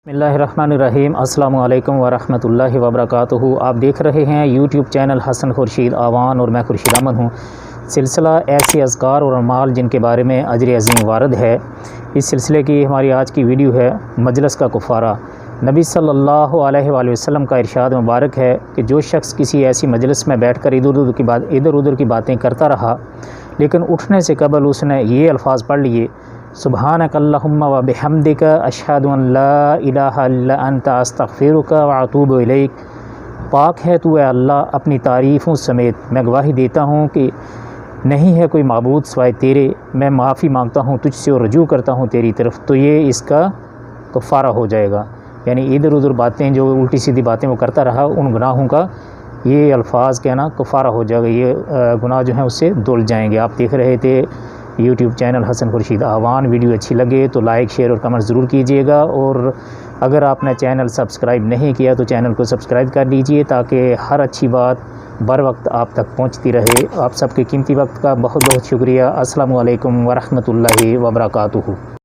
بسم اللہ الرحمن الرحیم۔ السلام علیکم ورحمۃ اللہ وبرکاتہ۔ آپ دیکھ رہے ہیں یوٹیوب چینل حسن خورشید آوان اور میں خورشید امن ہوں۔ سلسلہ ایسے اذکار اور اعمال جن کے بارے میں اجر عظیم وارد ہے، اس سلسلے کی ہماری آج کی ویڈیو ہے مجلس کا کفارہ۔ نبی صلی اللہ علیہ وآلہ وسلم کا ارشاد مبارک ہے کہ جو شخص کسی ایسی مجلس میں بیٹھ کر ادھر ادھر کی باتیں کرتا رہا لیکن اٹھنے سے قبل اس نے یہ الفاظ پڑھ لیے: سبحانک اللہم و بحمدک اشہد ان لا الہ الا انت استغفرک و اتوب الیک۔ پاک ہے تو اے اللہ، اپنی تعریفوں سمیت میں گواہی دیتا ہوں کہ نہیں ہے کوئی معبود سوائے تیرے، میں معافی مانگتا ہوں تجھ سے اور رجوع کرتا ہوں تیری طرف، تو یہ اس کا کفارہ ہو جائے گا۔ یعنی ادھر ادھر باتیں، جو الٹی سیدھی باتیں وہ کرتا رہا، ان گناہوں کا یہ الفاظ کہنا کفارہ ہو جائے گا، یہ گناہ جو ہیں اس سے دھل جائیں گے۔ آپ دیکھ رہے تھے یوٹیوب چینل حسن خورشید آوان۔ ویڈیو اچھی لگے تو لائک، شیئر اور کمنٹ ضرور کیجیے گا، اور اگر آپ نے چینل سبسکرائب نہیں کیا تو چینل کو سبسکرائب کر لیجیے تاکہ ہر اچھی بات بر وقت آپ تک پہنچتی رہے۔ آپ سب کے قیمتی وقت کا بہت بہت شکریہ۔ السلام علیکم ورحمۃ اللہ وبرکاتہ۔